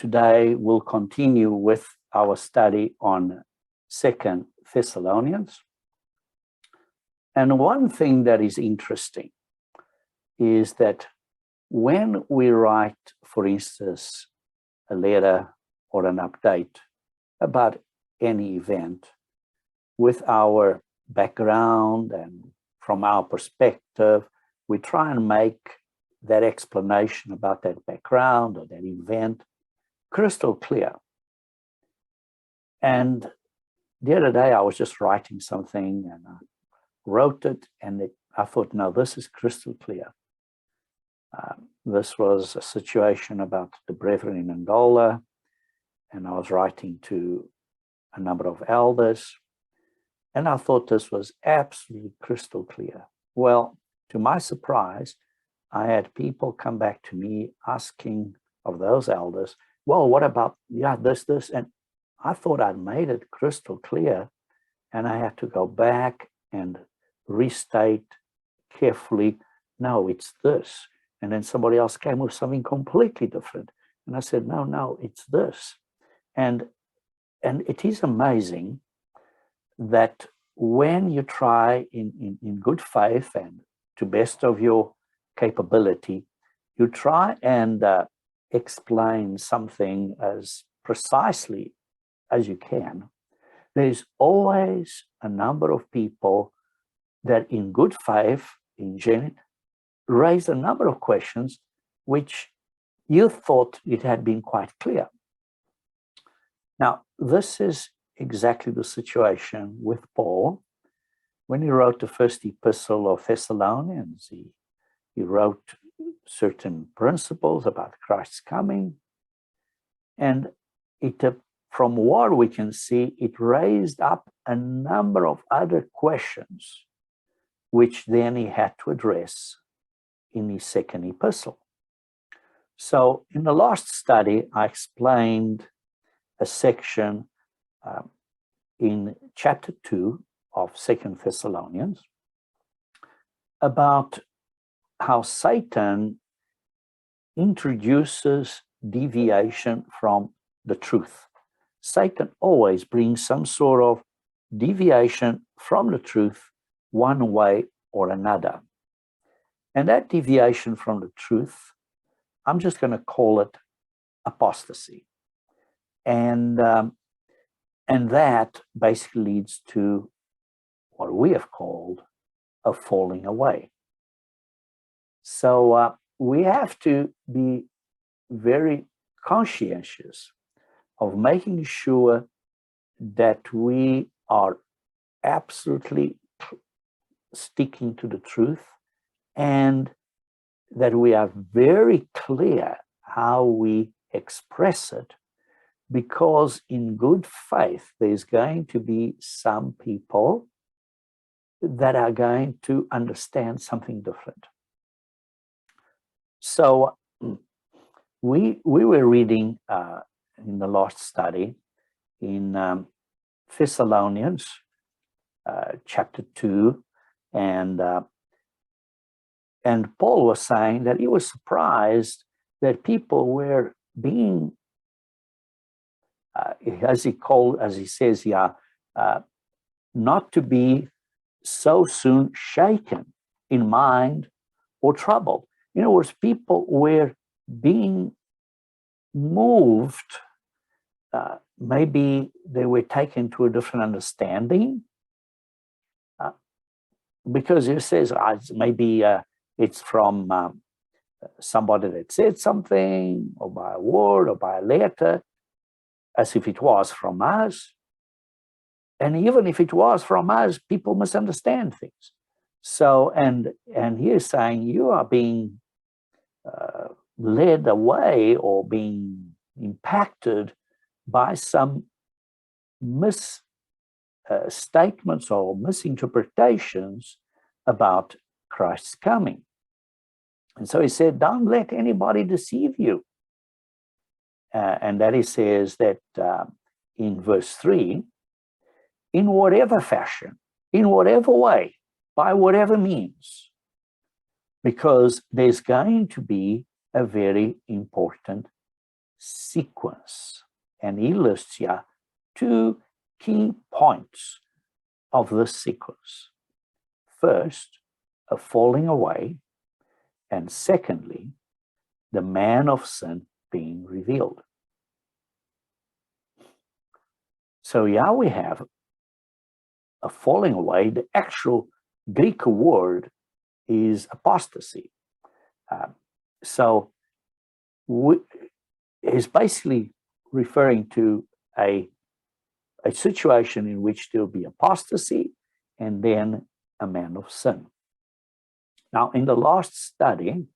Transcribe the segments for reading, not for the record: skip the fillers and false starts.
today we'll continue with our study on 2 Thessalonians. And one thing that is interesting is that when we write, for instance, a letter or an update about any event with our background and from our perspective, we try and make that explanation about that background or that event crystal clear. And the other day I was just writing something and I wrote it, and I thought, no, this is crystal clear. This was a situation about the brethren in Angola, and I was writing to a number of elders, and I thought this was absolutely crystal clear. Well, to my surprise, I had people come back to me asking of those elders, well, what about, this, and I thought I'd made it crystal clear, and I had to go back and restate carefully, no, it's this. And then somebody else came with something completely different. And I said, no, it's this. And it is amazing that when you try in good faith and to best of your capability, you try and explain something as precisely as you can, there's always a number of people that in good faith, in genuine, raised a number of questions which you thought it had been quite clear. Now, this is exactly the situation with Paul. When he wrote the first epistle of Thessalonians, he wrote certain principles about Christ's coming, and from what we can see, it raised up a number of other questions which then he had to address in his second epistle. So in the last study, I explained a section in chapter 2 of 2 Thessalonians about how Satan introduces deviation from the truth. Satan always brings some sort of deviation from the truth one way or another. And that deviation from the truth, I'm just going to call it apostasy. And that basically leads to what we have called a falling away. So we have to be very conscientious of making sure that we are absolutely sticking to the truth, and that we are very clear how we express it, because in good faith, there's going to be some people that are going to understand something different. So we were reading in the last study in Thessalonians chapter 2, and Paul was saying that he was surprised that people were being, as he says here, not to be so soon shaken in mind or troubled. In other words, people were being moved. Maybe they were taken to a different understanding, because it says maybe it's from somebody that said something, or by a word, or by a letter, as if it was from us. And even if it was from us, people misunderstand things. So, and he is saying you are being led away or being impacted by some misstatements or misinterpretations about Christ's coming. And so he said, don't let anybody deceive you. And that he says that in verse 3, in whatever fashion, in whatever way, by whatever means, because there's going to be a very important sequence. And he lists here two key points of this sequence. First, a falling away, and secondly, the man of sin being revealed. So here we have a falling away. The actual Greek word is apostasy. So is basically referring to a situation in which there will be apostasy and then a man of sin. Now, in the last study,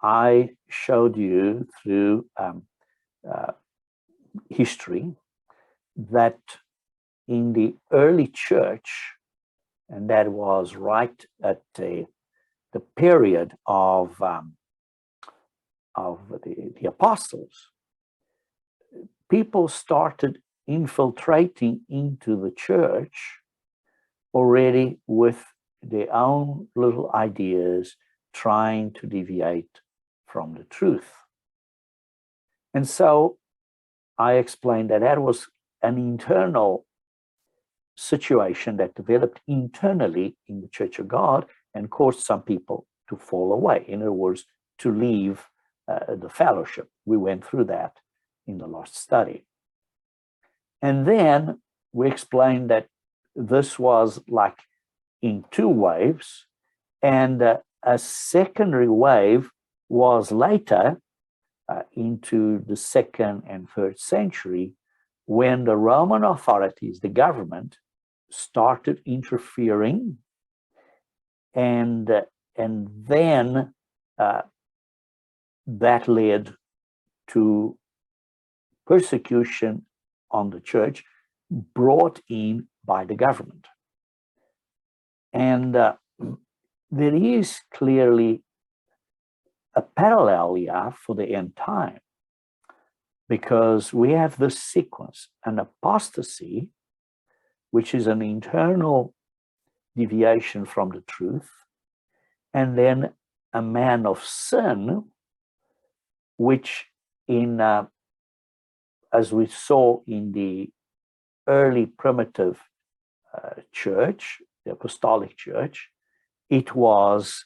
I showed you through history that in the early church, and that was right at the period of the apostles, people started infiltrating into the church already with their own little ideas, trying to deviate from the truth. And so I explained that that was an internal situation that developed internally in the Church of God and caused some people to fall away. In other words, to leave the fellowship. We went through that in the last study. And then we explained that this was like in two waves, and a secondary wave was later into the 2nd and 3rd century, when the Roman authorities, the government, started interfering, and then that led to persecution on the church brought in by the government. And there is clearly a parallel here for the end time, because we have this sequence: an apostasy, which is an internal deviation from the truth, and then a man of sin, which as we saw in the early primitive church, the apostolic church, it was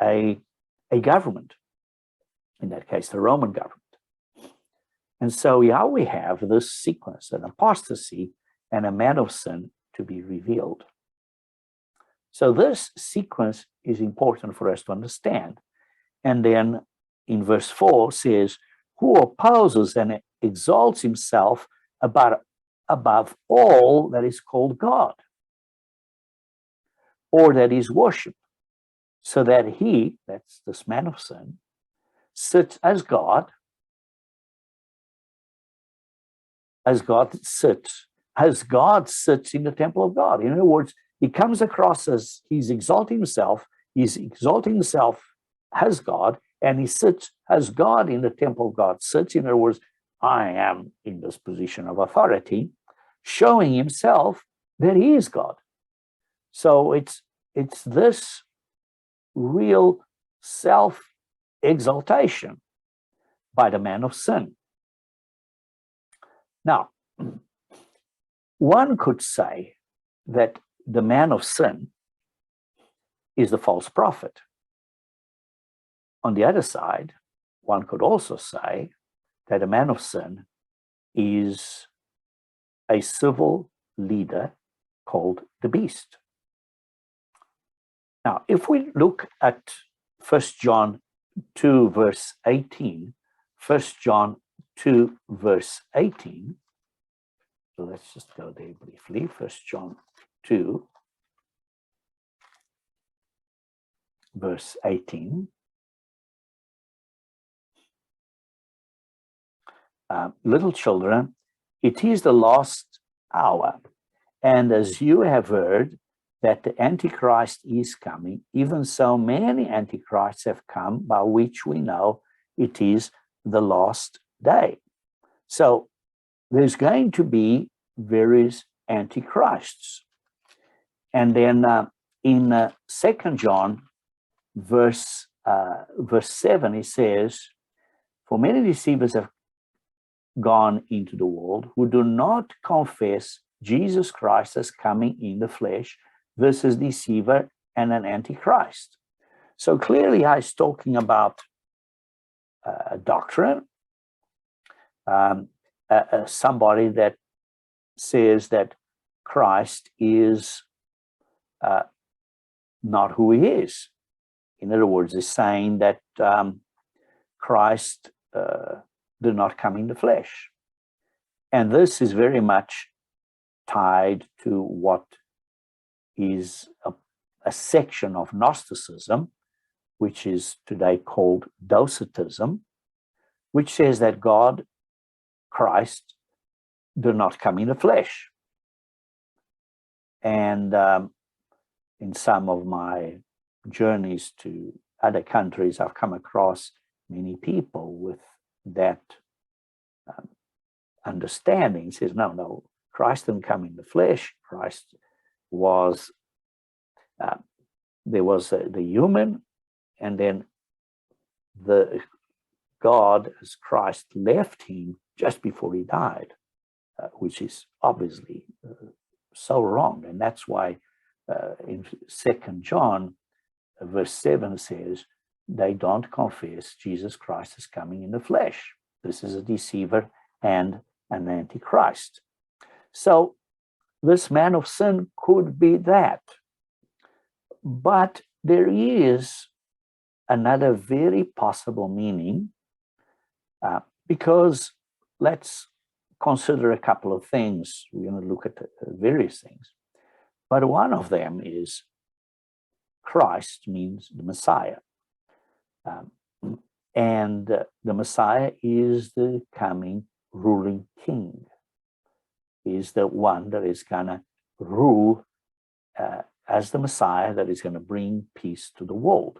a government, in that case, the Roman government. And so here we have this sequence: an apostasy and a man of sin to be revealed. So this sequence is important for us to understand. And then in verse 4 says, who opposes and exalts himself above all that is called God, or that is worshipped, so that he, that's this man of sin, sits as God sits in the temple of God. In other words, he comes across as he's exalting himself as God, and he sits as God in the temple of God sits. In other words, I am in this position of authority, showing himself that he is God. So it's this real self-exaltation by the man of sin. Now, one could say that the man of sin is the false prophet. On the other side, one could also say that a man of sin is a civil leader called the beast. Now, if we look at 1 John 2, verse 18, 1 John 2, verse 18, so let's just go there briefly. 1 John 2, verse 18. Little children, it is the last hour, and as you have heard that the Antichrist is coming, even so many Antichrists have come, by which we know it is the last day. So there's going to be various Antichrists. And then in 2 John, verse 7, it says, For many deceivers have gone into the world who do not confess Jesus Christ as coming in the flesh. This is deceiver and an antichrist. So clearly he's talking about doctrine, somebody that says that Christ is not who he is. In other words, he's saying that Christ did not come in the flesh. And this is very much tied to what is a section of Gnosticism, which is today called Docetism, which says that God, Christ, did not come in the flesh. And in some of my journeys to other countries, I've come across many people with that understanding. It says, no, Christ didn't come in the flesh. Christ was, there was the human, and then the God as Christ left him just before he died, which is obviously so wrong. And that's why in 2 John verse 7 says, they don't confess Jesus Christ as coming in the flesh. This is a deceiver and an antichrist. So this man of sin could be that. But there is another very possible meaning, because let's consider a couple of things. We're going to look at various things. But one of them is Christ means the Messiah. And the Messiah is the coming ruling king. Is the one that is going to rule as the Messiah, that is going to bring peace to the world.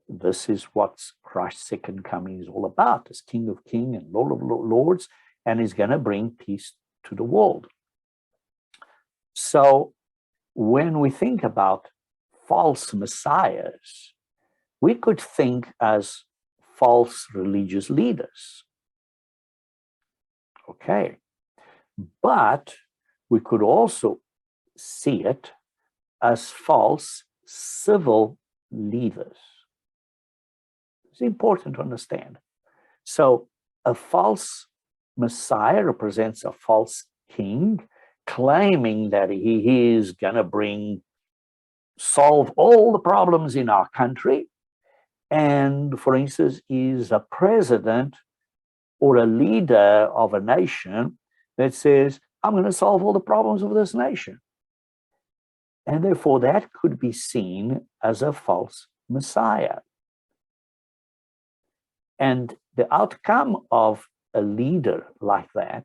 This is what Christ's second coming is all about, as King of Kings and Lord of Lords, and is going to bring peace to the world. So when we think about false messiahs, we could think as false religious leaders. Okay. But we could also see it as false civil leaders. It's important to understand. So a false Messiah represents a false king, claiming that he is going to solve all the problems in our country. And for instance, is a president or a leader of a nation that says, I'm going to solve all the problems of this nation. And therefore, that could be seen as a false Messiah. And the outcome of a leader like that,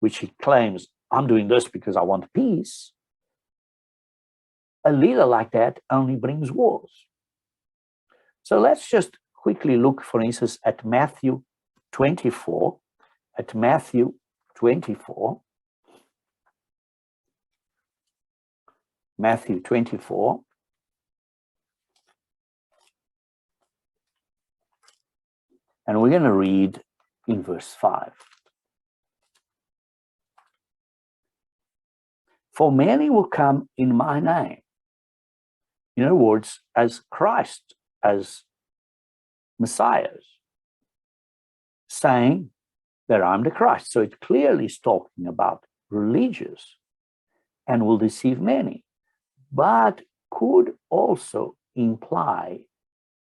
which he claims, I'm doing this because I want peace, a leader like that only brings wars. So let's just quickly look, for instance, at Matthew 24. At Matthew 24. Matthew 24. And we're going to read in verse 5. For many will come in my name. In other words, as Christ, as messiahs, saying that I'm the Christ. So it clearly is talking about religious and will deceive many, but could also imply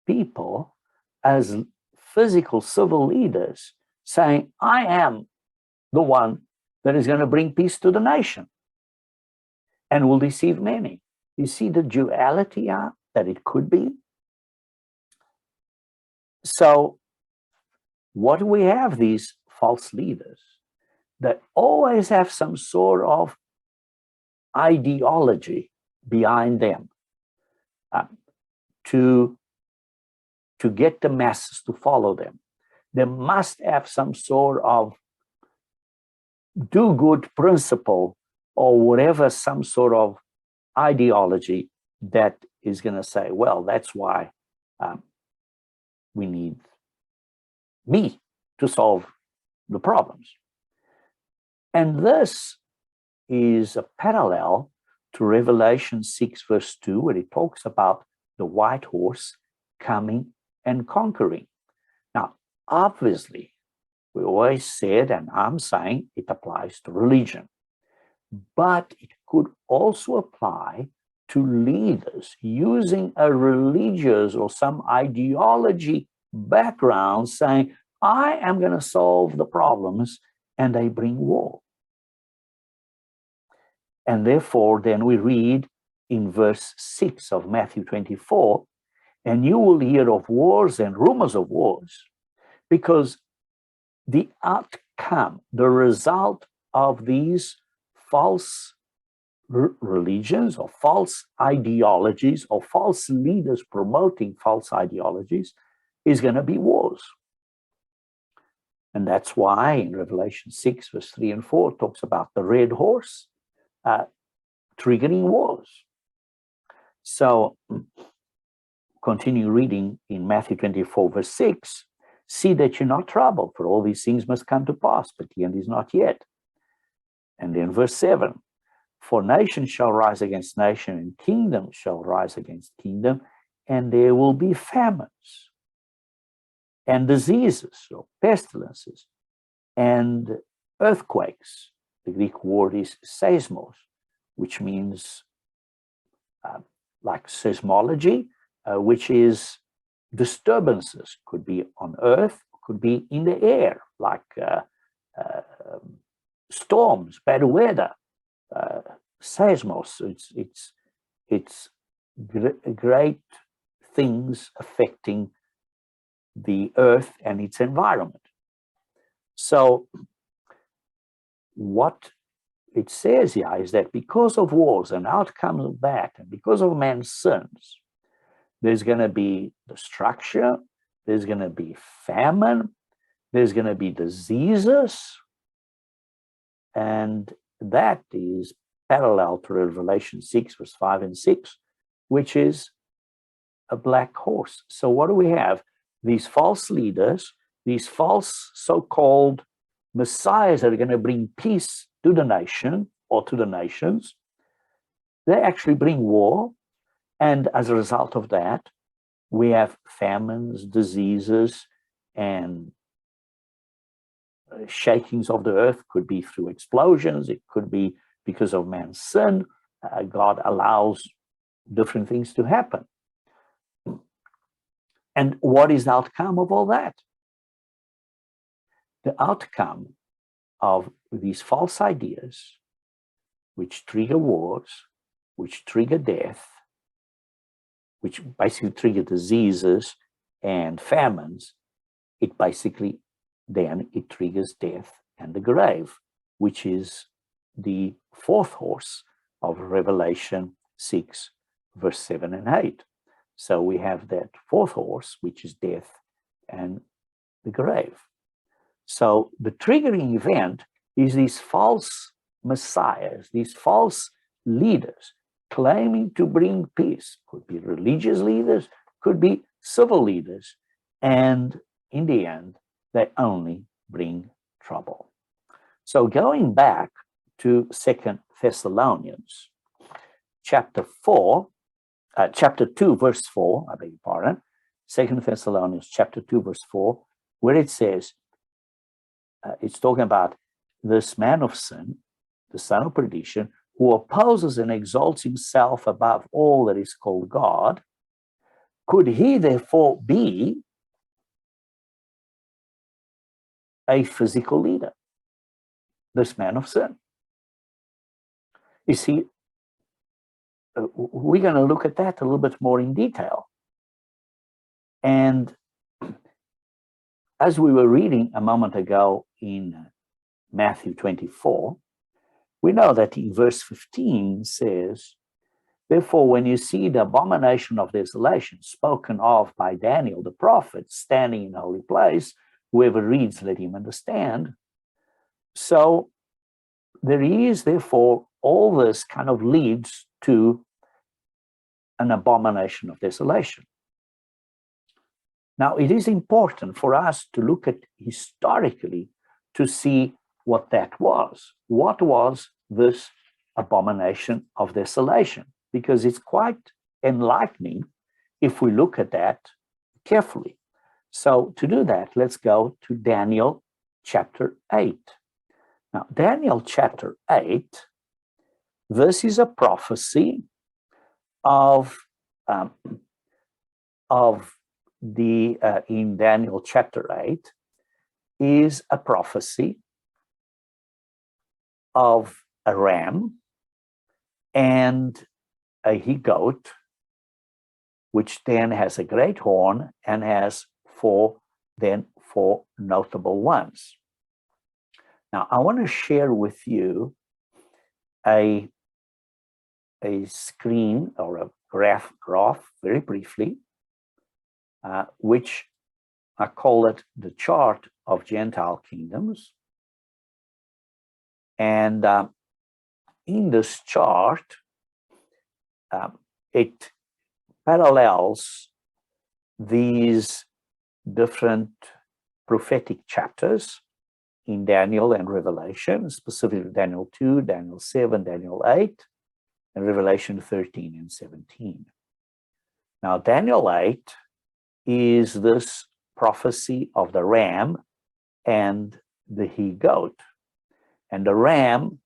people as physical civil leaders saying, I am the one that is going to bring peace to the nation and will deceive many. You see the duality that it could be? So what do we have? These false leaders that always have some sort of ideology behind them to get the masses to follow them. They must have some sort of do-good principle or whatever, some sort of ideology that is going to say, well, that's why we need me to solve the problems. And this is a parallel to Revelation 6 verse 2, where it talks about the white horse coming and conquering. Now, obviously, we always said, and I'm saying, it applies to religion, but it could also apply to leaders using a religious or some ideology background, saying, I am going to solve the problems, and they bring war. And therefore, then we read in verse 6 of Matthew 24, and you will hear of wars and rumors of wars, because the outcome, the result of these false religions or false ideologies or false leaders promoting false ideologies is going to be wars. And that's why in Revelation 6, verse 3 and 4, it talks about the red horse triggering wars. So continue reading in Matthew 24, verse 6, see that you're not troubled, for all these things must come to pass, but the end is not yet. And then verse 7, for nation shall rise against nation, and kingdom shall rise against kingdom, and there will be famines and diseases or pestilences and earthquakes. The Greek word is seismos, which means like seismology, which is disturbances, could be on earth, could be in the air, like storms, bad weather, seismos. It's great things affecting the earth and its environment. So what it says here is that because of wars and outcomes of that, and because of man's sins, there's going to be destruction, there's going to be famine, there's going to be diseases, and that is parallel to Revelation 6, verse 5 and 6, which is a black horse. So what do we have? These false leaders, these false so-called messiahs that are going to bring peace to the nation or to the nations, they actually bring war. And as a result of that, we have famines, diseases, and shakings of the earth. Could be through explosions. It could be because of man's sin. God allows different things to happen. And what is the outcome of all that? The outcome of these false ideas, which trigger wars, which trigger death, which basically trigger diseases and famines, it basically then it triggers death and the grave, which is the fourth horse of Revelation 6, verse 7 and 8. So we have that fourth horse, which is death and the grave. So the triggering event is these false messiahs, these false leaders claiming to bring peace. Could be religious leaders, could be civil leaders, and in the end, they only bring trouble. So going back to 2 Thessalonians, chapter 2, verse 4, I beg your pardon, 2 Thessalonians chapter 2, verse 4, where it says, it's talking about this man of sin, the son of perdition, who opposes and exalts himself above all that is called God. Could he therefore be a physical leader, this man of sin? You see, we're going to look at that a little bit more in detail. And as we were reading a moment ago in Matthew 24, we know that in verse 15 says, therefore, when you see the abomination of desolation spoken of by Daniel the prophet standing in the holy place, whoever reads, let him understand. So there is, therefore, all this kind of leads to an abomination of desolation. Now, it is important for us to look at historically to see what that was. What was this abomination of desolation? Because it's quite enlightening if we look at that carefully. So to do that, let's go to Daniel chapter 8. Now, Daniel chapter 8, this is a prophecy of in Daniel chapter 8 is a prophecy of a ram and a he-goat, which then has a great horn and has four notable ones. Now, I want to share with you a screen or a graph very briefly, which I call it the chart of Gentile kingdoms. And in this chart, it parallels these different prophetic chapters in Daniel and Revelation, specifically Daniel 2, Daniel 7, Daniel 8, and Revelation 13 and 17. Now, Daniel 8 is this prophecy of the ram and the he-goat. And the ram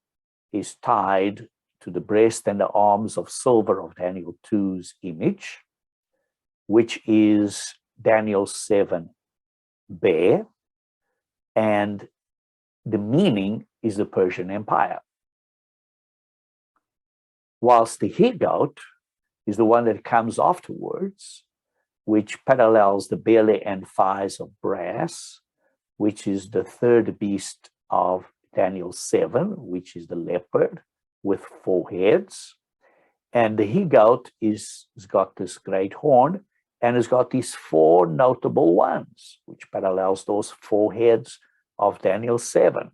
is tied to the breast and the arms of silver of Daniel 2's image, which is Daniel 7 bear, and the meaning is the Persian Empire. Whilst the he-goat is the one that comes afterwards, which parallels the belly and thighs of brass, which is the third beast of Daniel 7, which is the leopard with 4 heads. And the he-goat has got this great horn and has got these 4 notable ones, which parallels those 4 heads of Daniel 7.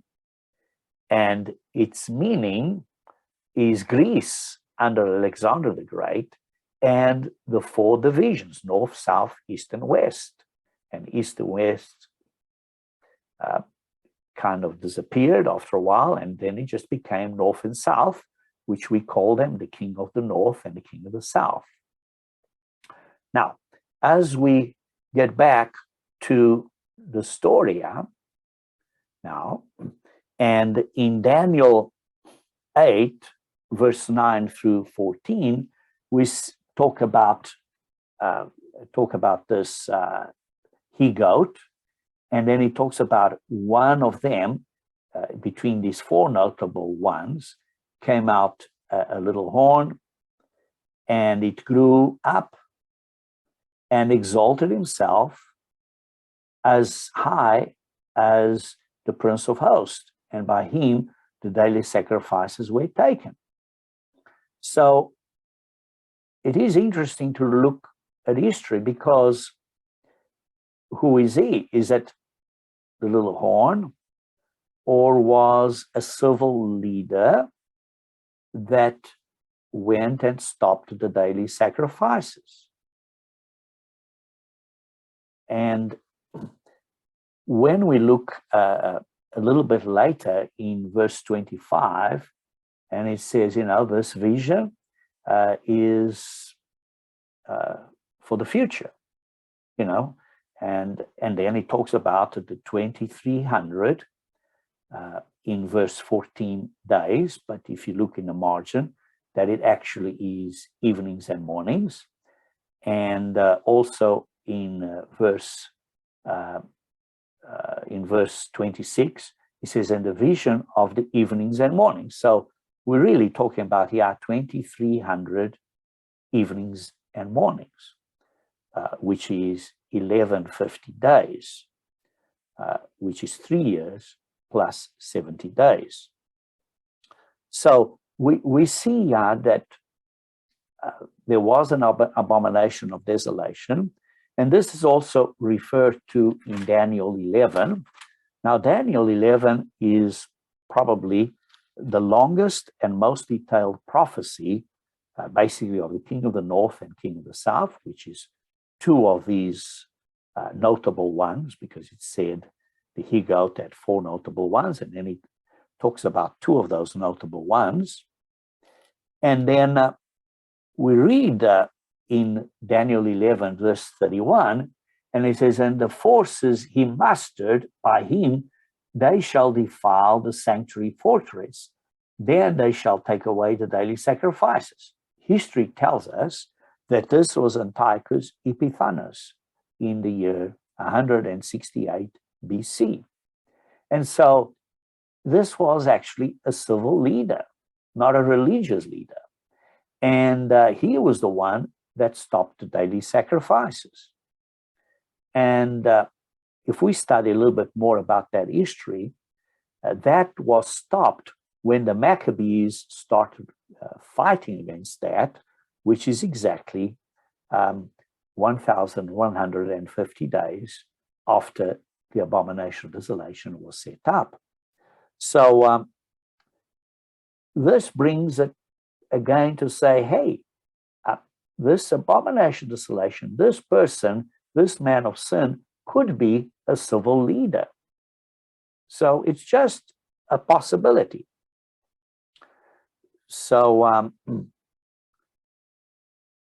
And its meaning is Greece under Alexander the Great and the 4 divisions, north, south, east, and west. And east and west kind of disappeared after a while, and then it just became north and south, which we call them the king of the north and the king of the south. Now, as we get back to the story now, and in Daniel 8, verse 9 through 14, we talk about this he-goat, and then he talks about one of them, between these 4 notable ones, came out a little horn, and it grew up and exalted himself as high as the Prince of Hosts, and by him the daily sacrifices were taken. So it is interesting to look at history, because who is he? Is it the little horn, or was a civil leader that went and stopped the daily sacrifices? And when we look a little bit later in verse 25, and it says, this vision is for the future, and then it talks about the 2300 in verse 14 days, but if you look in the margin, that it actually is evenings and mornings. And also in verse 26, it says, and the vision of the evenings and mornings. So we're really talking about here 2300 evenings and mornings, which is 1150 days, which is 3 years plus 70 days. So we see that there was an abomination of desolation, and this is also referred to in Daniel 11. Now, Daniel 11 is probably the longest and most detailed prophecy, basically, of the king of the north and king of the south, which is 2 of these notable ones, because it said the he-goat had 4 notable ones, and then it talks about 2 of those notable ones. And then we read in Daniel 11, verse 31, and it says, and the forces he mustered by him, they shall defile the sanctuary fortress. Then they shall take away the daily sacrifices. History tells us that this was Antiochus Epiphanes in the year 168 BC. And so this was actually a civil leader, not a religious leader. And he was the one that stopped the daily sacrifices. And if we study a little bit more about that history, that was stopped when the Maccabees started fighting against that, which is exactly 1,150 days after the abomination of desolation was set up. So this brings it again to say, hey, this abomination of desolation, this person, this man of sin could be a civil leader. So it's just a possibility. So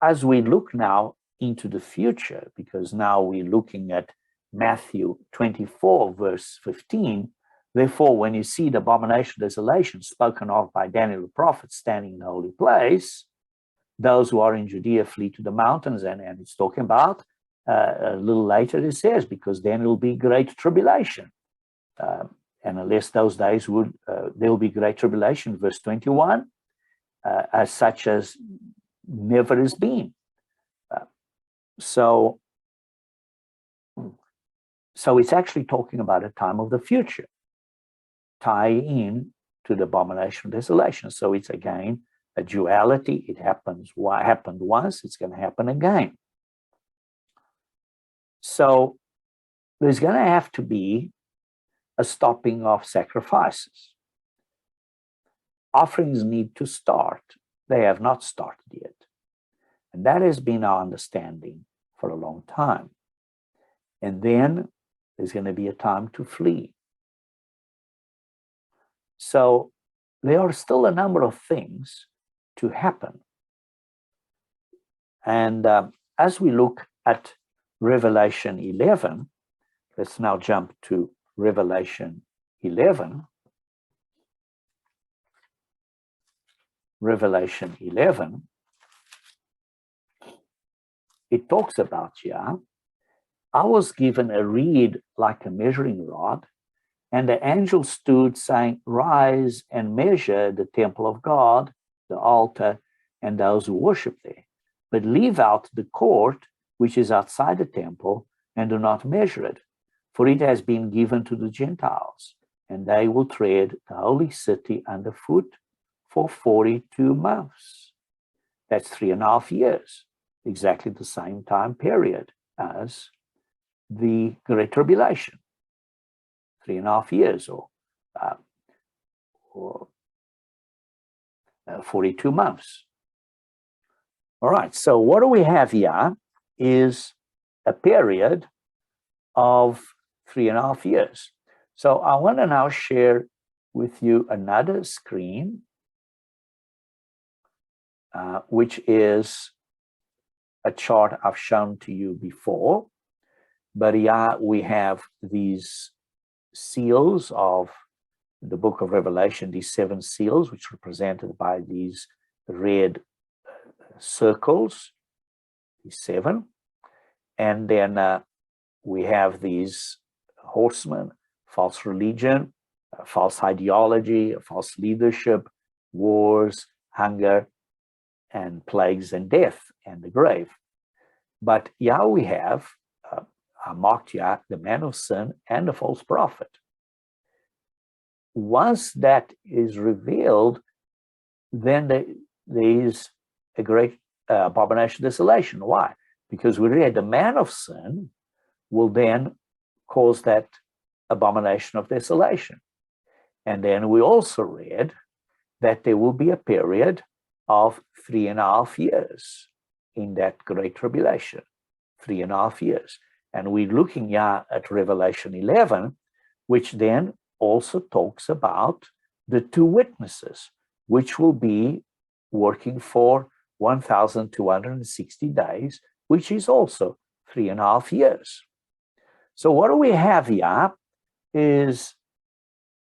as we look now into the future, because now we're looking at Matthew 24, verse 15, therefore, when you see the abomination of desolation spoken of by Daniel the prophet standing in the holy place, those who are in Judea flee to the mountains, and it's talking about, a little later it says, because then will be great tribulation. And unless those days would, there will be great tribulation, verse 21, as such as never has been. So it's actually talking about a time of the future, tie in to the abomination of desolation. So it's again a duality. It happens. What happened once, it's going to happen again. So there's going to have to be a stopping of sacrifices. Offerings need to start. They have not started yet. And that has been our understanding for a long time. And then there's going to be a time to flee. So there are still a number of things to happen. And as we look at Revelation 11, let's now jump to Revelation 11. Revelation 11, it talks about here, I was given a reed like a measuring rod, and the angel stood saying, rise and measure the temple of God, the altar, and those who worship there. But leave out the court which is outside the temple, and do not measure it, for it has been given to the Gentiles, and they will tread the holy city underfoot for 42 months. That's 3.5 years, exactly the same time period as the Great Tribulation. 3.5 years, or 42 months. All right, so what do we have here is a period of 3.5 years. So I want to now share with you another screen, which is a chart I've shown to you before. But here we have these seals of the book of Revelation, these 7 seals, which are represented by these red circles, these 7. And then we have these horsemen, false religion, false ideology, false leadership, wars, hunger, and plagues and death and the grave. But here we have, marked here, the man of sin and the false prophet. Once that is revealed, then there is a great abomination of desolation. Why? Because we read the man of sin will then cause that abomination of desolation. And then we also read that there will be a period of 3.5 years in that great tribulation, 3.5 years. And we're looking at Revelation 11, which then also talks about the two witnesses, which will be working for 1,260 days, which is also 3.5 years. So what do we have here is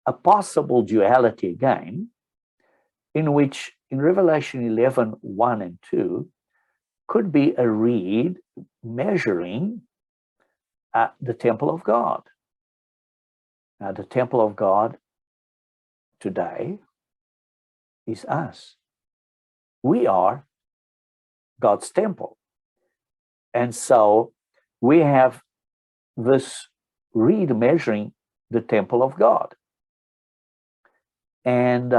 a possible duality again, in which in Revelation 11, 1 and 2, could be a reed measuring the temple of God. Now, the temple of God today is us. We are God's temple. And so we have this reed measuring the temple of God. And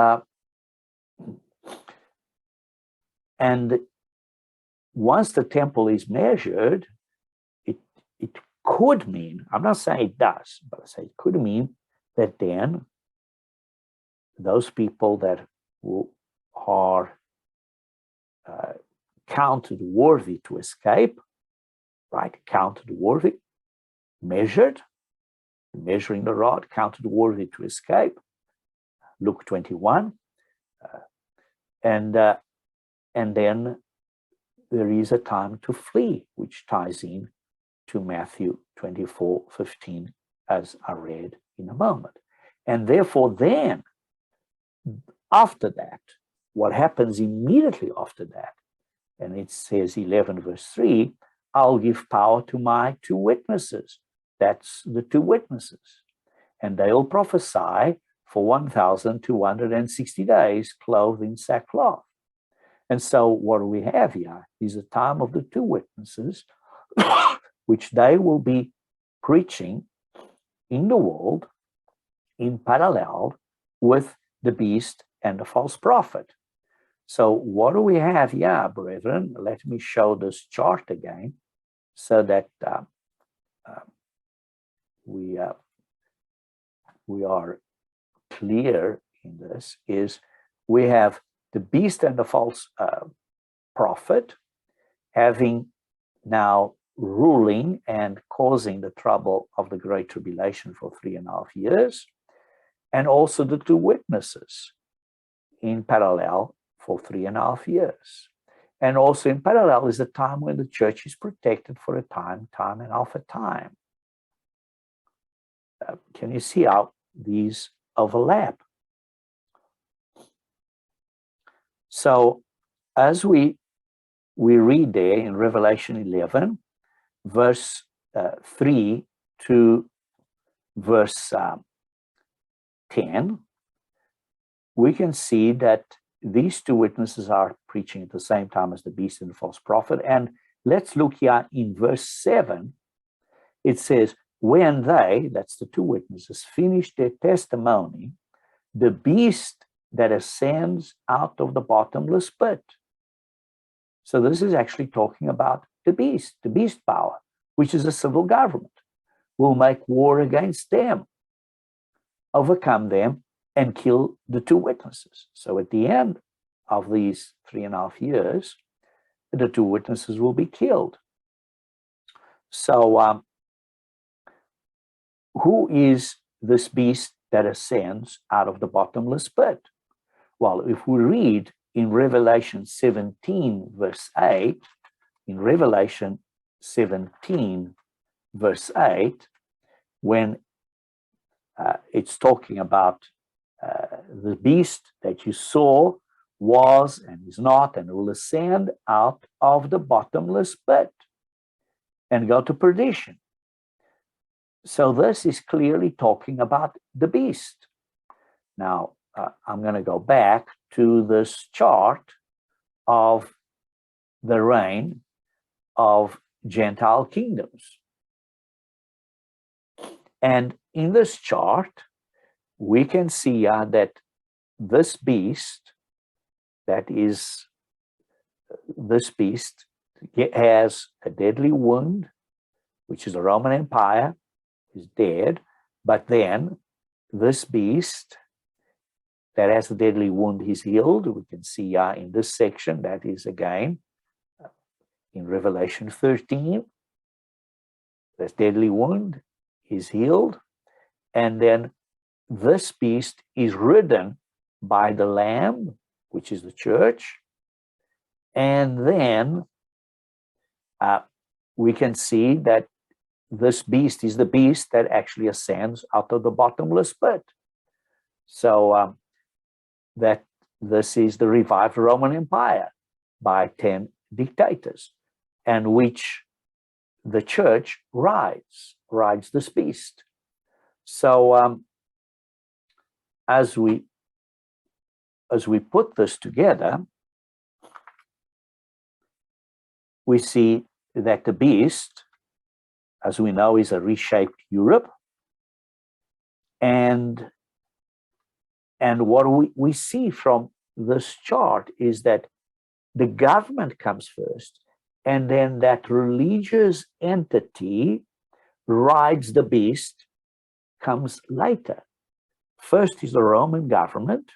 once the temple is measured, it could mean, I'm not saying it does, but I say it could mean that then those people that are counted worthy to escape, right? Counted worthy, measured, measuring the rod, counted worthy to escape. Luke 21. And then there is a time to flee, which ties in to Matthew 24:15, as I read in a moment. And therefore, then, after that, what happens immediately after that, and it says 11 verse 3, I'll give power to my two witnesses. That's the two witnesses. And they'll prophesy for 1,260 days, clothed in sackcloth. And so what we have here is a time of the two witnesses, which they will be preaching in the world in parallel with the beast and the false prophet. So what do we have here, brethren? Let me show this chart again so that we are clear in this. Is we have the beast and the false prophet having now ruling and causing the trouble of the Great Tribulation for 3.5 years, and also the two witnesses in parallel for 3.5 years. And also in parallel is the time when the church is protected for a time and half a time. Can you see how these overlap? So as we read there in Revelation 11, verse 3 to verse 10, we can see that these two witnesses are preaching at the same time as the beast and the false prophet. And let's look here in verse 7. It says, when they, that's the two witnesses, finish their testimony, the beast that ascends out of the bottomless pit. So this is actually talking about the beast power, which is a civil government, will make war against them, overcome them, and kill the two witnesses. So at the end of these 3.5 years, the two witnesses will be killed. So who is this beast that ascends out of the bottomless pit? Well, if we read in Revelation 17, verse 8, in Revelation 17, verse 8, when it's talking about the beast that you saw was and is not and will ascend out of the bottomless pit and go to perdition. So this is clearly talking about the beast. Now, I'm going to go back to this chart of the reign of Gentile kingdoms. And in this chart, we can see that this beast, has a deadly wound, which is the Roman Empire, is dead. But then this beast that has a deadly wound is healed. We can see in this section, that is again in Revelation 13. this deadly wound is healed, and then this beast is ridden by the Lamb, which is the church, and then we can see that this beast is the beast that actually ascends out of the bottomless pit. So that this is the revived Roman Empire by 10 dictators, and which the church rides this beast. So as we put this together, we see that the beast, as we know, is a reshaped Europe. And what we see from this chart is that the government comes first, and then that religious entity rides the beast, comes later. First is the Roman government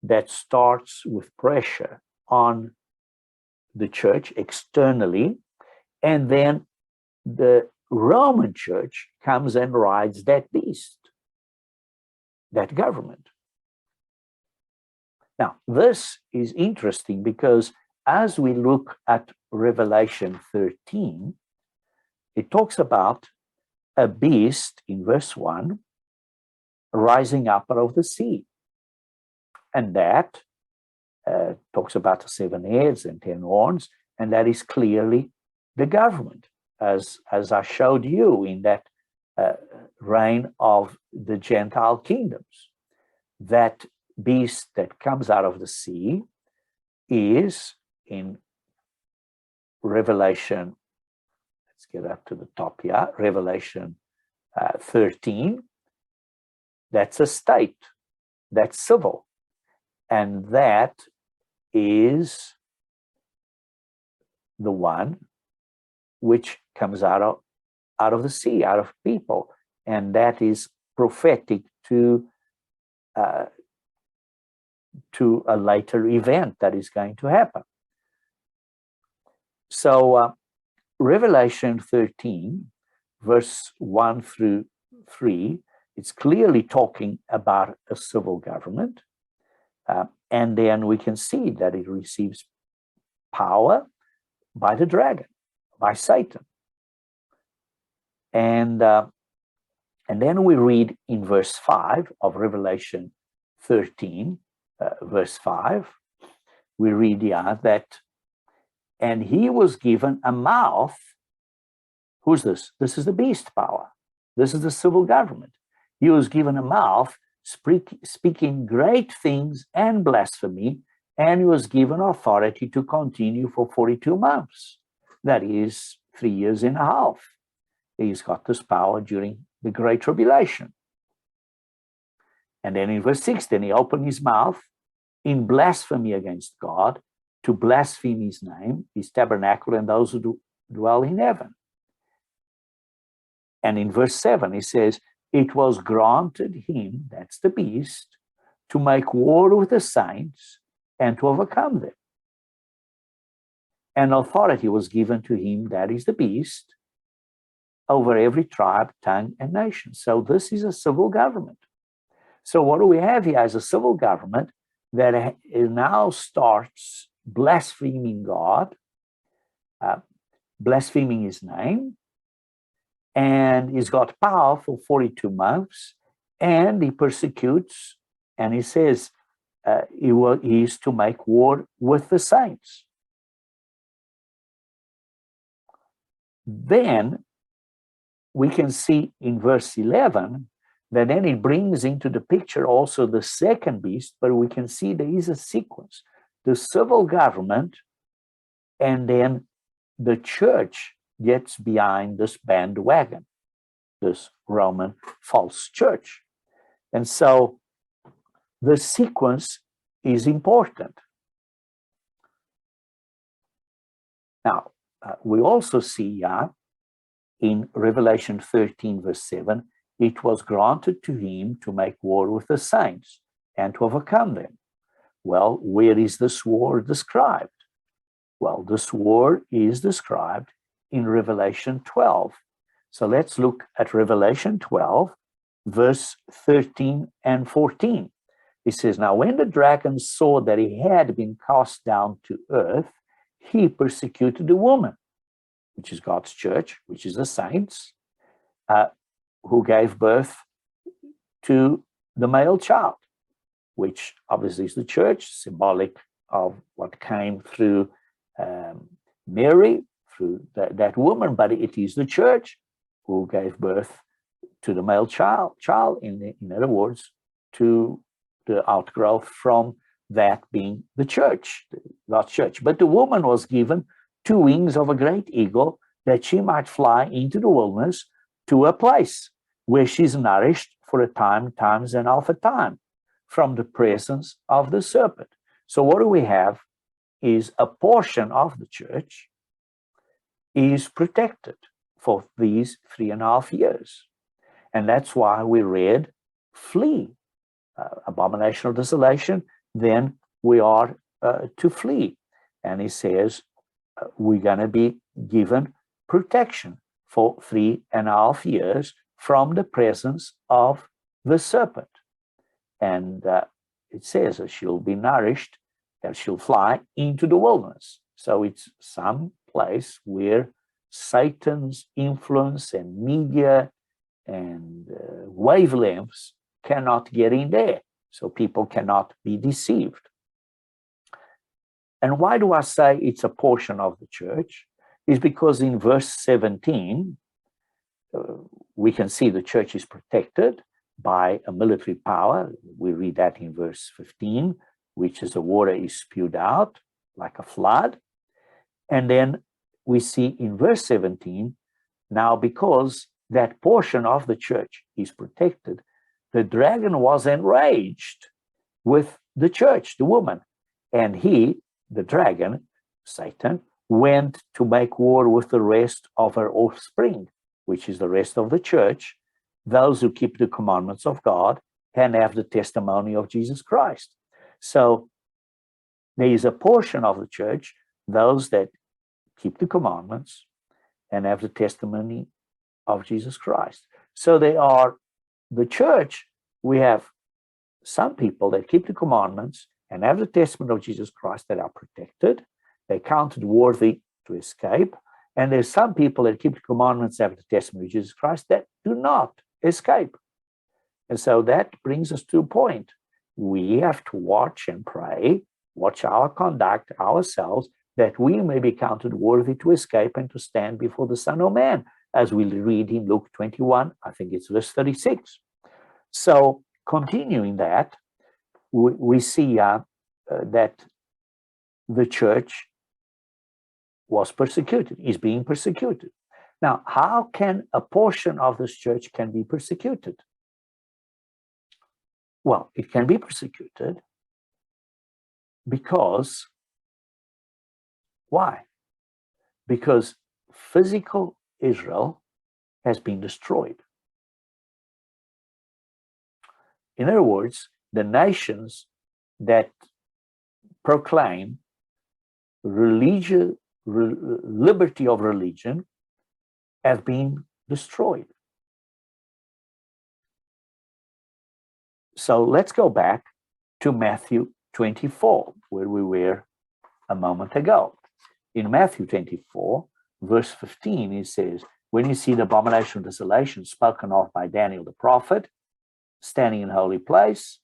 that starts with pressure on the church externally, and then the Roman church comes and rides that beast, that government. Now, this is interesting because as we look at Revelation 13, it talks about a beast in verse 1 rising up out of the sea. And that talks about the 7 heads and 10 horns, and that is clearly the government, as I showed you in that reign of the Gentile kingdoms. That beast that comes out of the sea is in Revelation, let's get up to the top here, Revelation 13, that's a state, that's civil, and that is the one which comes out of the sea, out of people, and that is prophetic to a later event that is going to happen. So Revelation 13, verse 1 through 3, it's clearly talking about a civil government. And then we can see that it receives power by the dragon, by Satan. And then we read in verse 5 of Revelation 13, verse 5, we read here that, and he was given a mouth. Who's this? This is the beast power. This is the civil government. He was given a mouth speaking great things and blasphemy, and he was given authority to continue for 42 months. That is 3 years and a half. He's got this power during the Great Tribulation. And then in verse 6, then he opened his mouth in blasphemy against God, to blaspheme his name, his tabernacle, and those who dwell in heaven. And in verse 7, he says, it was granted him, that's the beast, to make war with the saints and to overcome them. And authority was given to him, that is the beast, over every tribe, tongue, and nation. So this is a civil government. So what do we have here as a civil government that now starts blaspheming God, blaspheming his name, and he's got power for 42 months, and he persecutes, and he says he is to make war with the saints. Then we can see in verse 11 that then it brings into the picture also the second beast, but we can see there is a sequence. The civil government, and then the church gets behind this bandwagon, this Roman false church. And so the sequence is important. Now, we also see in Revelation 13, verse 7, it was granted to him to make war with the saints and to overcome them. Well, where is this war described? Well, this war is described in Revelation 12, So let's look at Revelation 12, verse 13 and 14. It says, now when the dragon saw that he had been cast down to earth, he persecuted the woman, which is God's church, which is the saints, who gave birth to the male child, which obviously is the church, symbolic of what came through Mary, through that woman, but it is the church who gave birth to the male child, in other words, to the outgrowth from that being the church, God's church. But the woman was given 2 wings of a great eagle, that she might fly into the wilderness to a place where she's nourished for a time, times and half a time, from the presence of the serpent. So what do we have is a portion of the church is protected for these 3.5 years. And that's why we read, flee, abomination of desolation, then we are to flee. And he says, we're going to be given protection for 3.5 years from the presence of the serpent. And it says that she'll be nourished, that she'll fly into the wilderness. So it's some place where Satan's influence and media and wavelengths cannot get in there, so people cannot be deceived. And why do I say it's a portion of the church? Is because in verse 17, we can see the church is protected by a military power. We read that in verse 15, which is the water is spewed out like a flood. And then we see in verse 17, now because that portion of the church is protected, the dragon was enraged with the church, the woman, and he, the dragon, Satan, went to make war with the rest of her offspring, which is the rest of the church, those who keep the commandments of God and have the testimony of Jesus Christ. So there is a portion of the church, those that keep the commandments and have the testimony of Jesus Christ. So they are the church. We have some people that keep the commandments and have the testimony of Jesus Christ that are protected. They're counted worthy to escape. And there's some people that keep the commandments, have the testimony of Jesus Christ, that do not escape. And so that brings us to a point. We have to watch and pray, watch our conduct ourselves, that we may be counted worthy to escape and to stand before the Son of Man, as we read in Luke 21, I think it's verse 36. So continuing that, we see that the church was persecuted, is being persecuted. Now, how can a portion of this church can be persecuted? Well, it can be persecuted because, why? Because physical Israel has been destroyed. In other words, the nations that proclaim liberty of religion have been destroyed. So let's go back to Matthew 24, where we were a moment ago. In Matthew 24, verse 15, it says, when you see the abomination of desolation spoken of by Daniel the prophet, standing in holy place,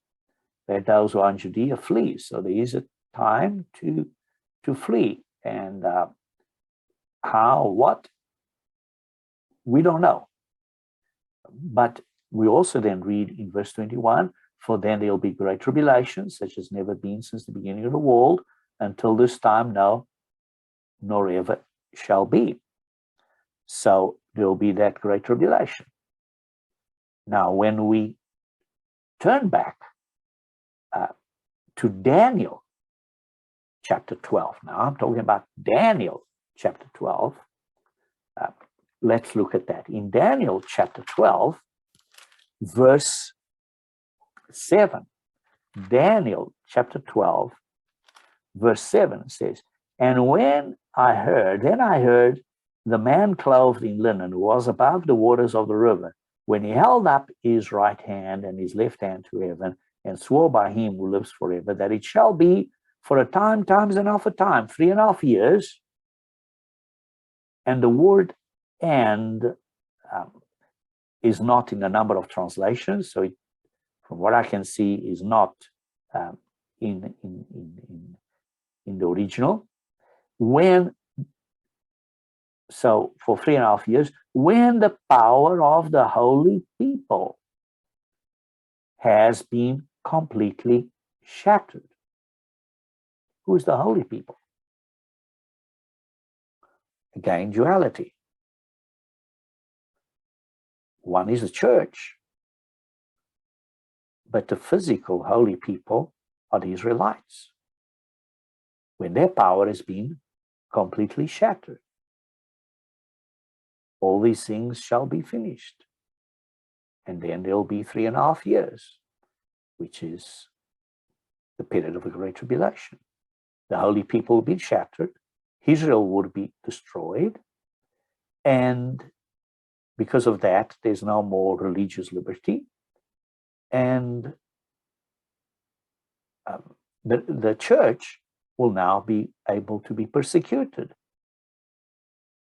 that those who are in Judea flee. So there is a time to flee. And how, what? We don't know. But we also then read in verse 21, for then there will be great tribulation, such as never been since the beginning of the world, until this time, no, nor ever shall be. So there will be that great tribulation. Now, when we turn back to Daniel chapter 12, now I'm talking about Daniel chapter 12. Let's look at that. In Daniel chapter 12, verse 7, Daniel chapter 12, verse 7 says, and then I heard the man clothed in linen was above the waters of the river, when he held up his right hand and his left hand to heaven, and swore by him who lives forever, that it shall be for a time, times and half a time, 3.5 years. And the word "and" is not in a number of translations, so it, from what I can see, is not in the original. So for 3.5 years, when the power of the holy people has been completely shattered. Who is the holy people? Again, duality. One is the church, but the physical holy people are the Israelites, when their power has been completely shattered. All these things shall be finished. And then there'll be 3.5 years, which is the period of the Great Tribulation. The holy people will be shattered. Israel would be destroyed. And because of that, there's no more religious liberty. And the church will now be able to be persecuted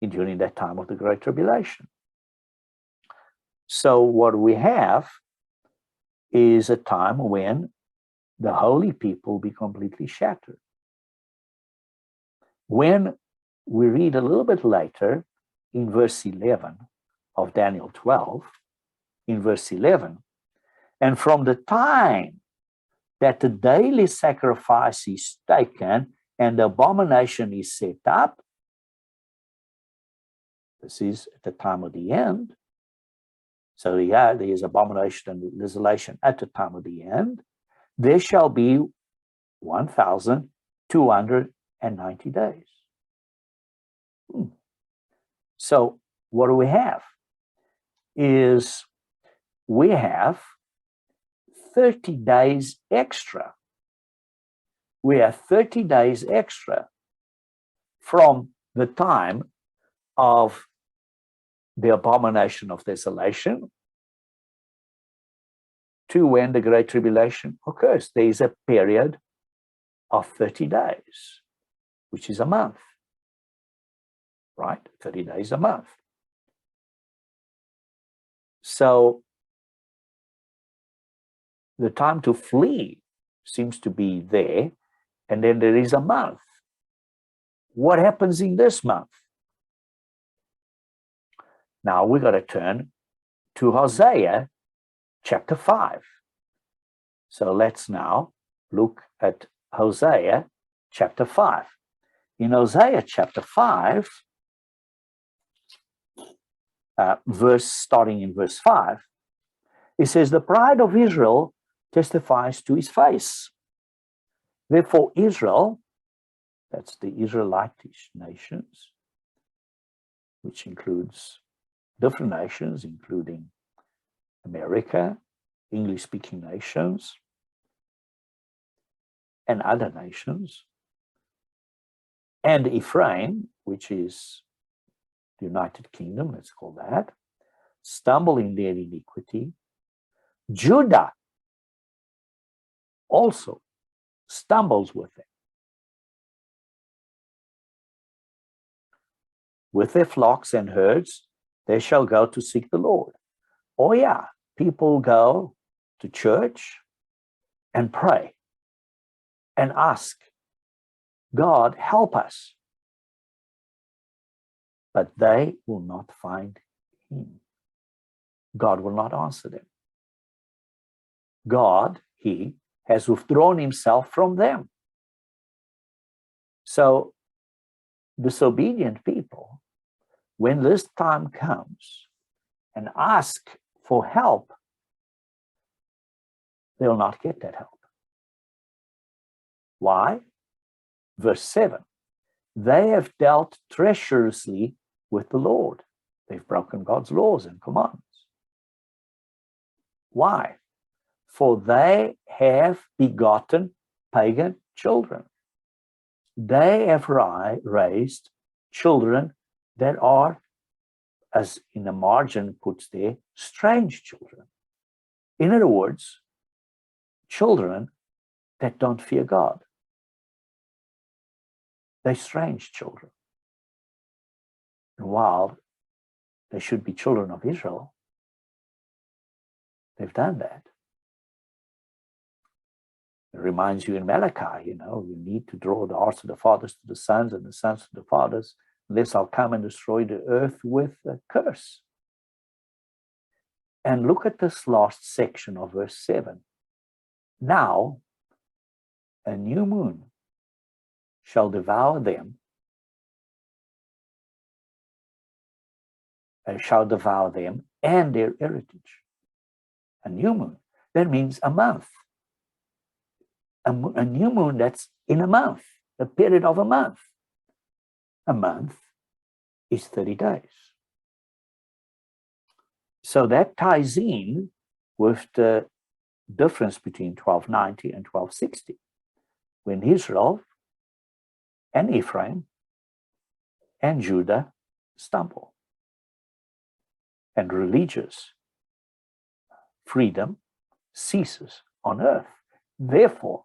during that time of the Great Tribulation. So what we have is a time when the holy people will be completely shattered. When we read a little bit later in verse 11 of Daniel 12, in verse 11, and from the time that the daily sacrifice is taken and the abomination is set up, this is at the time of the end. So yeah, there is abomination and desolation at the time of the end. There shall be 1,290 days. So what do we have? Is we have 30 days extra. We have 30 days extra from the time of the abomination of desolation to when the Great Tribulation occurs. There is a period of 30 days, which is a month, right? 30 days a month. So the time to flee seems to be there, and then there is a month. What happens in this month? Now we got to turn to Hosea chapter 5. So let's now look at Hosea chapter 5. In Hosea chapter 5, starting in verse 5, it says, the pride of Israel testifies to his face. Therefore Israel, that's the Israelitish nations, which includes different nations, including America, English-speaking nations, and other nations, and Ephraim, which is the United Kingdom, let's call that, stumble in their iniquity. Judah also stumbles with them. With their flocks and herds, they shall go to seek the Lord. Oh yeah, people go to church and pray and ask, God, help us. But they will not find him. God will not answer them. God, he has withdrawn himself from them. So disobedient people, when this time comes and ask for help, they'll not get that help. Why? Verse 7, they have dealt treacherously with the Lord. They've broken God's laws and commands. Why? For they have begotten pagan children. They have raised children that are, as in the margin puts there, strange children. In other words, children that don't fear God. They're strange children. And while they should be children of Israel, they've done that. It reminds you in Malachi, you need to draw the hearts of the fathers to the sons and the sons to the fathers, lest I'll come and destroy the earth with a curse. And look at this last section of verse 7. Now, a new moon shall devour them, and their heritage. A new moon, that means a month. A new moon that's in a month, a period of a month. A month is 30 days. So that ties in with the difference between 1290 and 1260, when Israel and Ephraim and Judah stumble, and religious freedom ceases on earth. Therefore,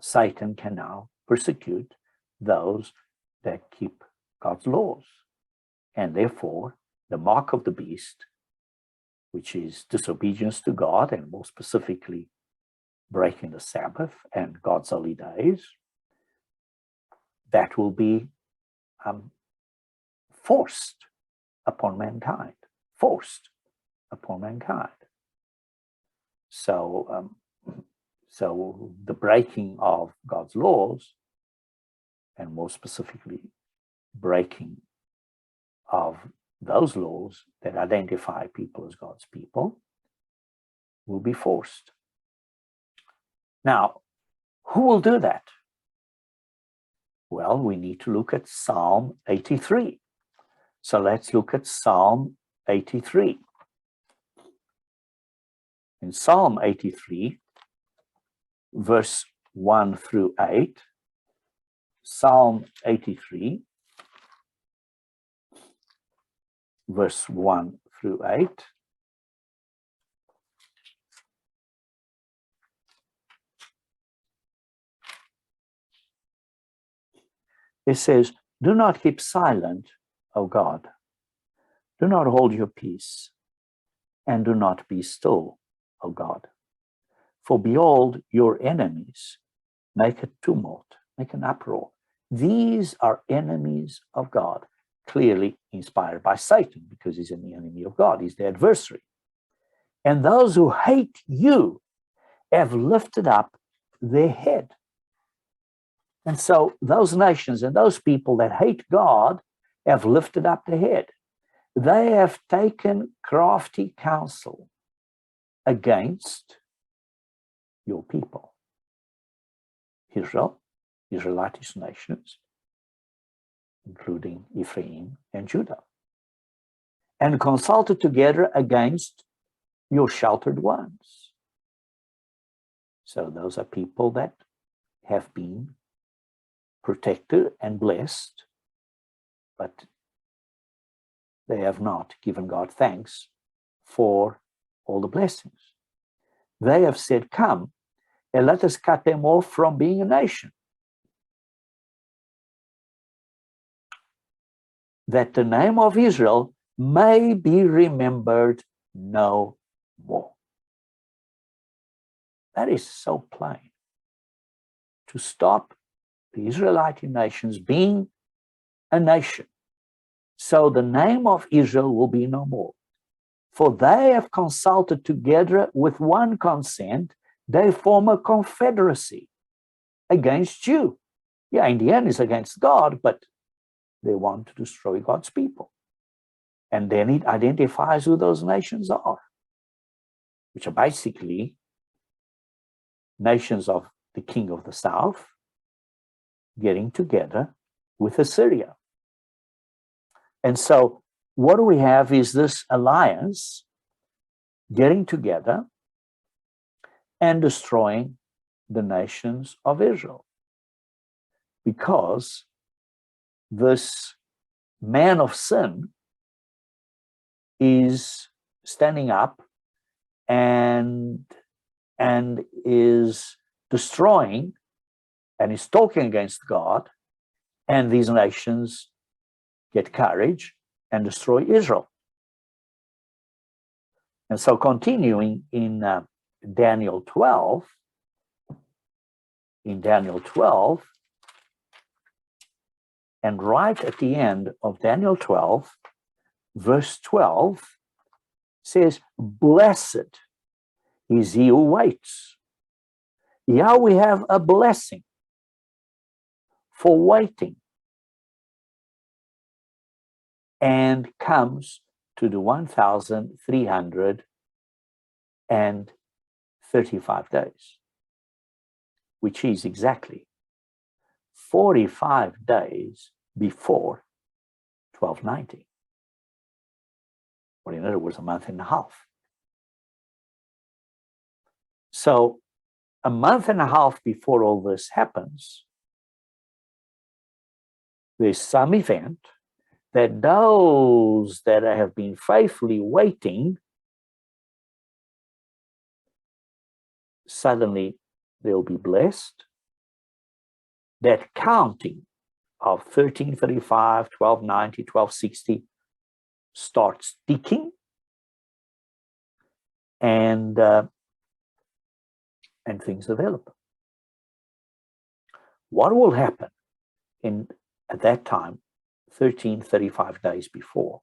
Satan can now persecute those that keep God's laws. And therefore, the mark of the beast, which is disobedience to God, and more specifically, breaking the Sabbath and God's holy days, that will be forced upon mankind. Forced upon mankind. So the breaking of God's laws, and more specifically, breaking of those laws that identify people as God's people, will be forced. Now, who will do that? Well, we need to look at Psalm 83. So let's look at Psalm 83. In Psalm 83, verse 1 through 8, Psalm 83, verse 1 through 8. It says, "Do not keep silent, O God. Do not hold your peace, and do not be still, O God. For behold, your enemies make a tumult, make an uproar. These are enemies of God," clearly inspired by Satan, because he's an enemy of God. He's the adversary. "And those who hate you have lifted up their head." And so those nations and those people that hate God have lifted up their head. They have taken crafty counsel against your people, Israel, Israelitish nations, including Ephraim and Judah, and consulted together against your sheltered ones. So those are people that have been protected and blessed, but they have not given God thanks for all the blessings. They have said, "Come, and let us cut them off from being a nation, that the name of Israel may be remembered no more." That is so plain. To stop the Israelite nations being a nation, so the name of Israel will be no more. For they have consulted together with one consent, they form a confederacy against you. Yeah, in the end, it's against God, but they want to destroy God's people. And then it identifies who those nations are, which are basically nations of the king of the south getting together with Assyria. And so what we have is this alliance getting together and destroying the nations of Israel, because this man of sin is standing up and is destroying and is talking against God, and these nations get courage and destroy Israel. And so continuing in Daniel 12, and right at the end of Daniel 12, verse 12 says, blessed is he who waits. Here we have a blessing for waiting, and comes to the 1,335 days, which is exactly 45 days before 1290. Well, in other words, a month and a half. So a month and a half before all this happens, there's some event that those that have been faithfully waiting, suddenly they'll be blessed. That counting of 1335, 1290, 1260 starts ticking, and things develop. What will happen at that time, 1335 days before?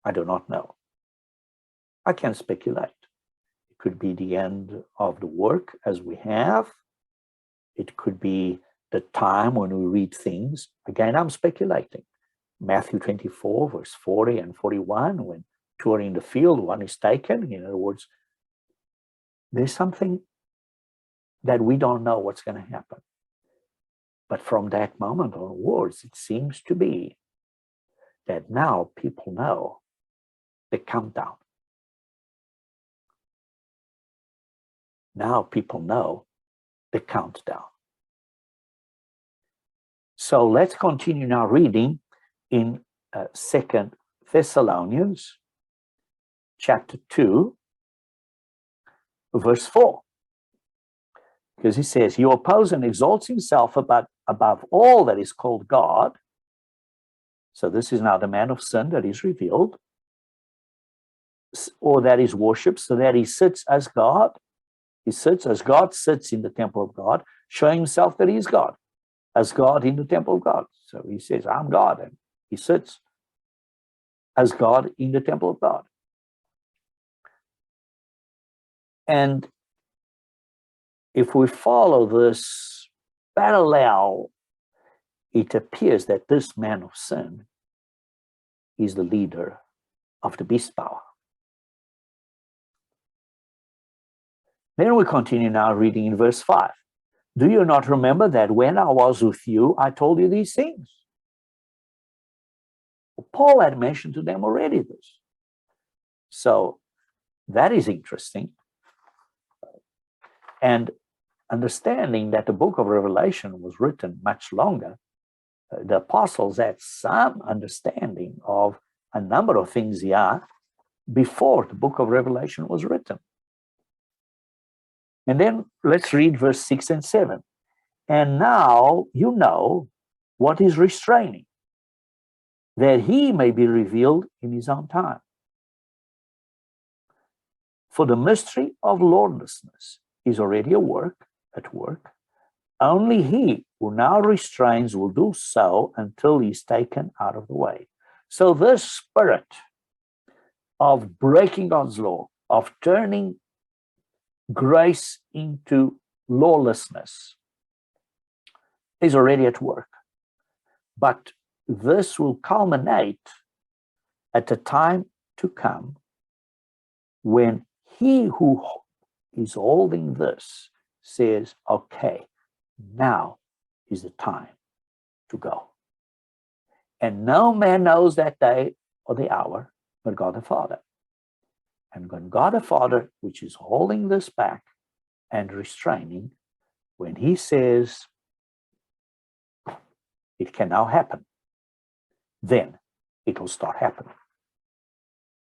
I do not know. I can speculate. It could be the end of the work as we have. It could be the time when we read things. Again, I'm speculating. Matthew 24, verse 40 and 41, when two are in the field, one is taken. In other words, there's something that we don't know what's going to happen. But from that moment onwards, it seems to be that now people know the countdown. Now people know the countdown. So let's continue now reading in 2 Thessalonians chapter 2, verse 4. Because he says, he opposes and exalts himself above all that is called God. So this is now the man of sin that is revealed, or that is worshipped, so that he sits as God. He sits as God sits in the temple of God, showing himself that he is God, as God in the temple of God. So he says, I'm God, and he sits as God in the temple of God. And if we follow this parallel, it appears that this man of sin is the leader of the beast power. Then we continue now reading in verse 5. Do you not remember that when I was with you, I told you these things? Well, Paul had mentioned to them already this. So that is interesting. And understanding that the book of Revelation was written much longer, the apostles had some understanding of a number of things here before the book of Revelation was written. And then let's read verse 6 and 7. And now you know what is restraining, that he may be revealed in his own time. For the mystery of lawlessness is already at work. Only he who now restrains will do so until he is taken out of the way. So this spirit of breaking God's law, of turning grace into lawlessness, is already at work. But this will culminate at the time to come when he who is holding this says, okay, now is the time to go. And no man knows that day or the hour but God the Father. And when God the Father, which is holding this back and restraining, when he says it can now happen, then it will start happening.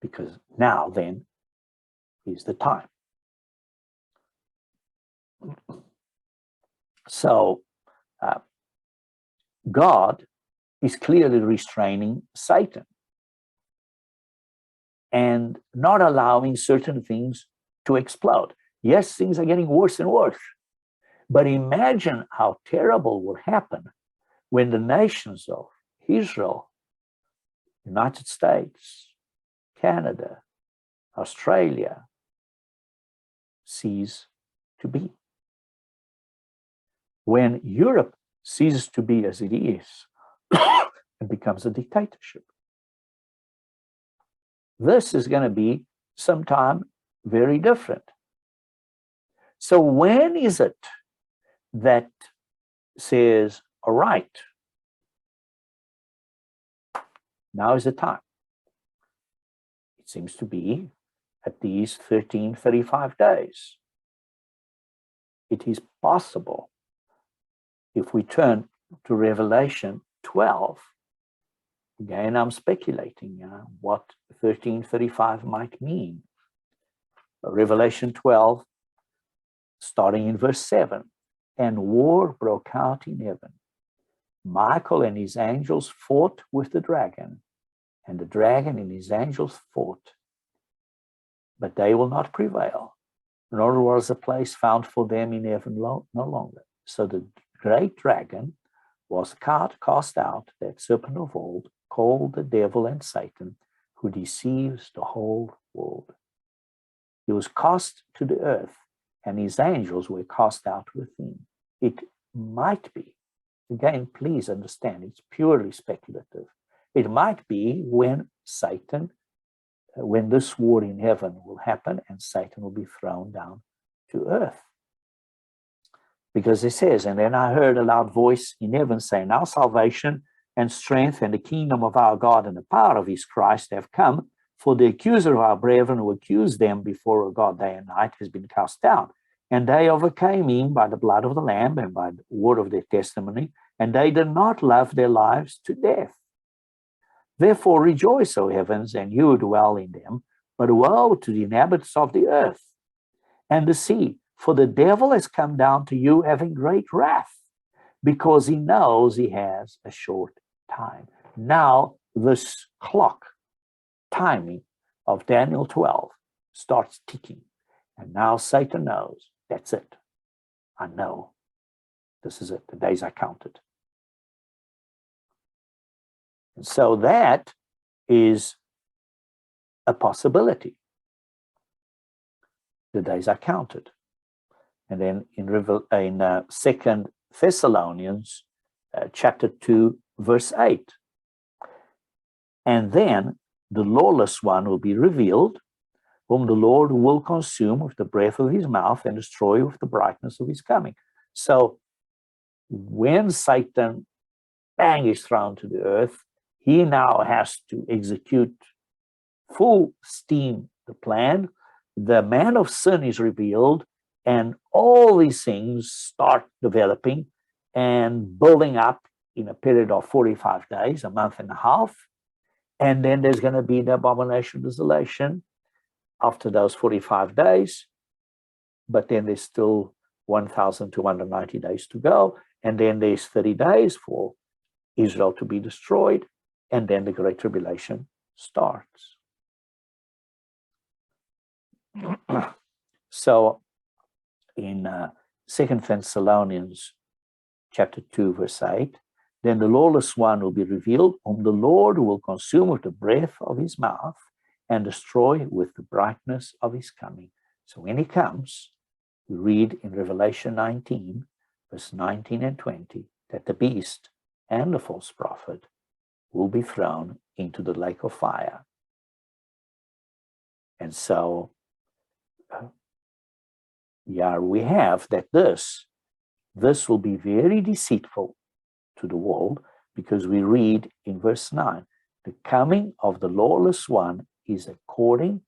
Because now then is the time. So God is clearly restraining Satan and not allowing certain things to explode. Yes, things are getting worse and worse. But imagine how terrible will happen when the nations of Israel, United States, Canada, Australia cease to be. When Europe ceases to be as it is and becomes a dictatorship. This is going to be sometime very different. So when is it that says, all right, now is the time? It seems to be at these 1335 days. It is possible, if we turn to Revelation 12, again, I'm speculating what 1335 might mean. Revelation 12, starting in verse 7, and war broke out in heaven. Michael and his angels fought with the dragon, and the dragon and his angels fought, but they will not prevail, nor was a place found for them in heaven no longer. So the great dragon was cast out, that serpent of old, called the devil and Satan, who deceives the whole world. He was cast to the earth, and his angels were cast out with him. It might be, again, please understand, it's purely speculative. It might be when Satan, when this war in heaven will happen and Satan will be thrown down to earth. Because it says, and then I heard a loud voice in heaven saying, now salvation and strength and the kingdom of our God and the power of his Christ have come, for the accuser of our brethren who accused them before God day and night has been cast down. And they overcame him by the blood of the Lamb and by the word of their testimony, and they did not love their lives to death. Therefore rejoice, O heavens, and you who dwell in them, but woe to the inhabitants of the earth and the sea, for the devil has come down to you having great wrath, because he knows he has a short time. Now this clock timing of Daniel 12 starts ticking. And now Satan knows, that's it. I know. This is it. The days are counted. And so that is a possibility. The days are counted. And then in 2 Thessalonians chapter 2, verse 8. And then the lawless one will be revealed, whom the Lord will consume with the breath of his mouth and destroy with the brightness of his coming. So when Satan, bang, is thrown to the earth, he now has to execute full steam the plan. The man of sin is revealed, and all these things start developing and building up in a period of 45 days, a month and a half. And then there's going to be the abomination of desolation after those 45 days. But then there's still 1,290 days to go. And then there's 30 days for Israel to be destroyed. And then the Great Tribulation starts. So in 2 Thessalonians chapter 2, verse 8, then the lawless one will be revealed, whom the Lord will consume with the breath of his mouth and destroy with the brightness of his coming. So when he comes, we read in Revelation 19, verse 19 and 20, that the beast and the false prophet will be thrown into the lake of fire. And so, we have that this will be very deceitful to the world, because we read in verse 9, the coming of the lawless one is according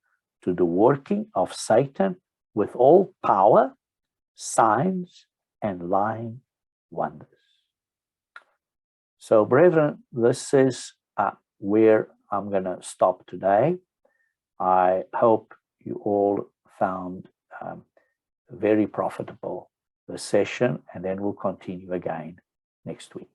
to the working of Satan with all power, signs, and lying wonders. So, brethren, this is where I'm going to stop today. I hope you all found very profitable this session, and then we'll continue again next week.